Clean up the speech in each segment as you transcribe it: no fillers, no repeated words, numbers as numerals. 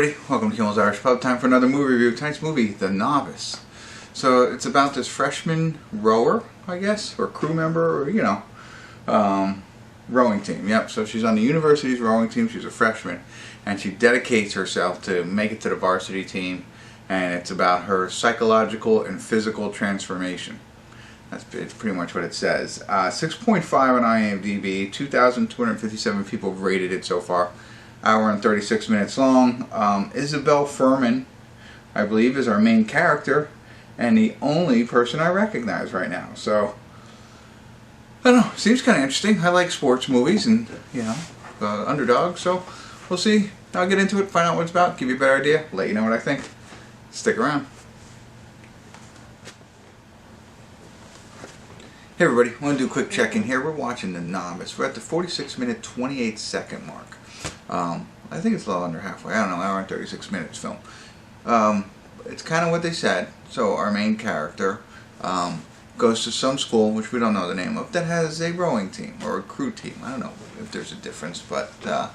everybody, welcome to Kimmel's Irish Pub. Time for another movie review. Tonight's movie, The Novice. So it's about this freshman rower, I guess, or crew member, or rowing team. Yep, so she's on the university's rowing team. She's a freshman, and she dedicates herself to make it to the varsity team, and it's about her psychological and physical transformation. It's pretty much what it says. 6.5 on IMDb, 2,257 people have rated it so far. Hour and 36 minutes long. Isabelle Fuhrman, I believe, is our main character, and the only person I recognize right now. So, I don't know, seems kind of interesting. I like sports movies and, underdog, so we'll see. I'll get into it, find out what it's about, give you a better idea, let you know what I think. Stick around. Hey everybody, I want to do a quick check-in here. We're watching The Novice. We're at the 46-minute, 28-second mark. I think it's a little under halfway. I don't know, hour and 36 minutes film. It's kind of what they said. So our main character goes to some school, which we don't know the name of, that has a rowing team or a crew team. I don't know if there's a difference, but I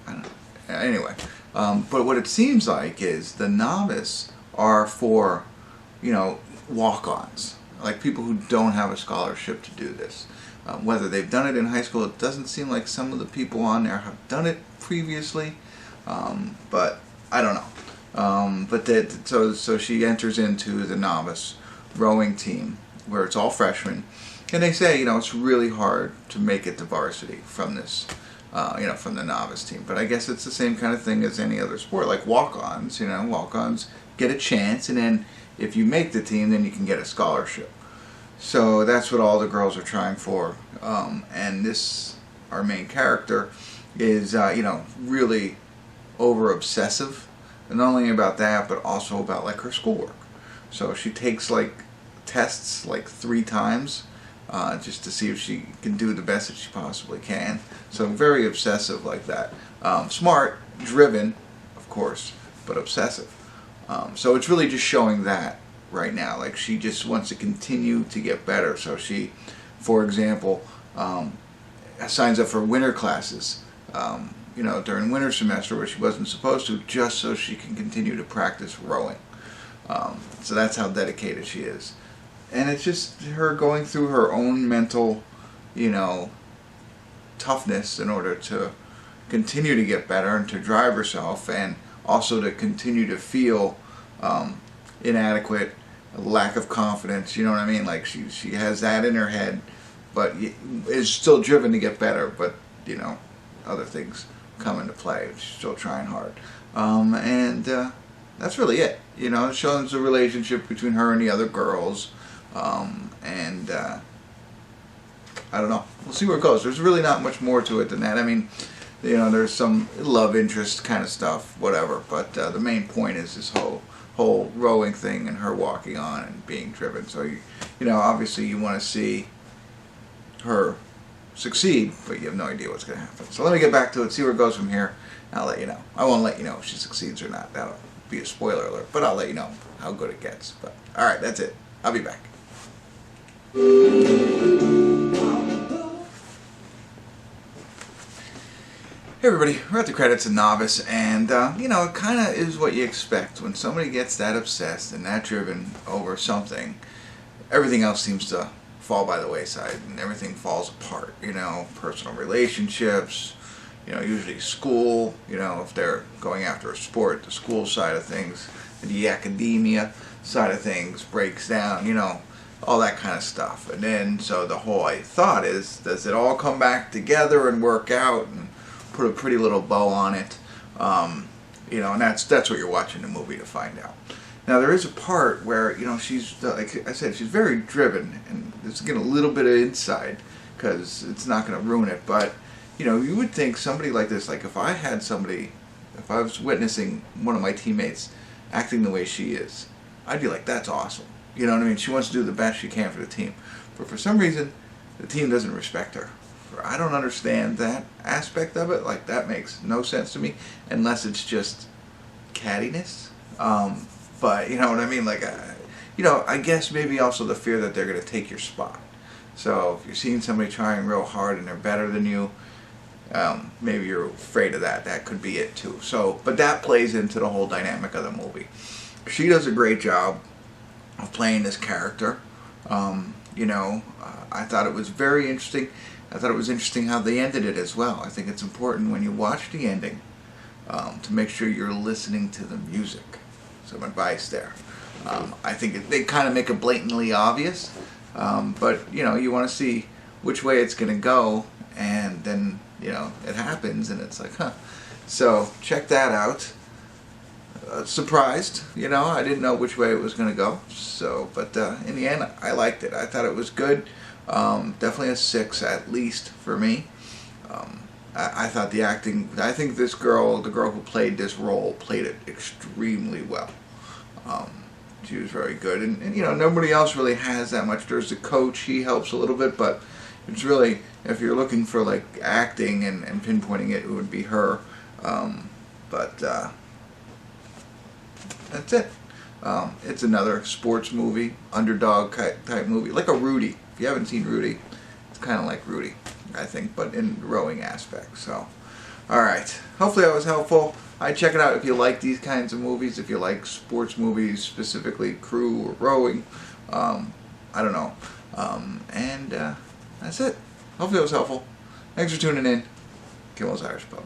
don't know. Anyway, but what it seems like is the Novice are for, walk-ons. Like people who don't have a scholarship to do this. Whether they've done it in high school, it doesn't seem like some of the people on there have done it previously, but I don't know. So she enters into the Novice rowing team where it's all freshmen, and they say it's really hard to make it to varsity from this, from the Novice team. But I guess it's the same kind of thing as any other sport, like walk-ons. Walk-ons get a chance, and then if you make the team, then you can get a scholarship. So that's what all the girls are trying for. And this, our main character, is, really over-obsessive. And not only about that, but also about, her schoolwork. So she takes, tests, 3 times, just to see if she can do the best that she possibly can. So very obsessive like that. Smart, driven, of course, but obsessive. So it's really just showing that right now. She just wants to continue to get better. So she, for example, signs up for winter classes, during winter semester where she wasn't supposed to, just so she can continue to practice rowing. So that's how dedicated she is. And it's just her going through her own mental, toughness in order to continue to get better and to drive herself, and also to continue to feel inadequate, a lack of confidence, you know what I mean? She has that in her head, but is still driven to get better, but other things come into play. She's still trying hard. And that's really it. It shows the relationship between her and the other girls. And I don't know. We'll see where it goes. There's really not much more to it than that. I mean, there's some love interest kind of stuff, whatever, but the main point is this whole rowing thing and her walking on and being driven. So obviously you want to see her succeed, but you have no idea what's going to happen. So let me get back to it, see where it goes from here, and I'll let you know. I won't let you know if she succeeds or not. That'll be a spoiler alert, but I'll let you know how good it gets. But alright, that's it. I'll be back. Hey everybody, we're at the credits of Novice, and it kind of is what you expect. When somebody gets that obsessed and that driven over something, everything else seems to fall by the wayside, and everything falls apart. Personal relationships, usually school, if they're going after a sport, the school side of things, the academia side of things breaks down, all that kind of stuff. And then, so the whole thought is, does it all come back together and work out and put a pretty little bow on it, and that's what you're watching the movie to find out. Now there is a part where she's, like I said, she's very driven, and it's getting a little bit of inside because it's not going to ruin it. But you would think somebody like this, if I had somebody, if I was witnessing one of my teammates acting the way she is, I'd be like, that's awesome. You know what I mean? She wants to do the best she can for the team, but for some reason the team doesn't respect her. I don't understand that aspect of it. That makes no sense to me, unless it's just cattiness. But you know what I mean? I guess maybe also the fear that they're going to take your spot. So if you're seeing somebody trying real hard and they're better than you, maybe you're afraid of that. That could be it too. So, but that plays into the whole dynamic of the movie. She does a great job of playing this character. I thought it was very interesting. I thought it was interesting how they ended it as well. I think it's important when you watch the ending to make sure you're listening to the music. Some advice there. I think they kind of make it blatantly obvious, but you want to see which way it's going to go, and then it happens, and it's like, huh. So check that out. Surprised, I didn't know which way it was going to go. So, but in the end, I liked it. I thought it was good. Definitely a 6 at least for me. I thought the acting. I think this girl, the girl who played this role, played it extremely well. She was very good, and nobody else really has that much. There's the coach; he helps a little bit, but it's really, if you're looking for like acting and pinpointing it, it would be her. But that's it. It's another sports movie, underdog type movie, like a Rudy. If you haven't seen Rudy, it's kind of like Rudy, I think, but in rowing aspects. So, all right. Hopefully that was helpful. I'd check it out if you like these kinds of movies, if you like sports movies, specifically crew or rowing. I don't know. And that's it. Hopefully it was helpful. Thanks for tuning in. Kimmel's Irish Pub.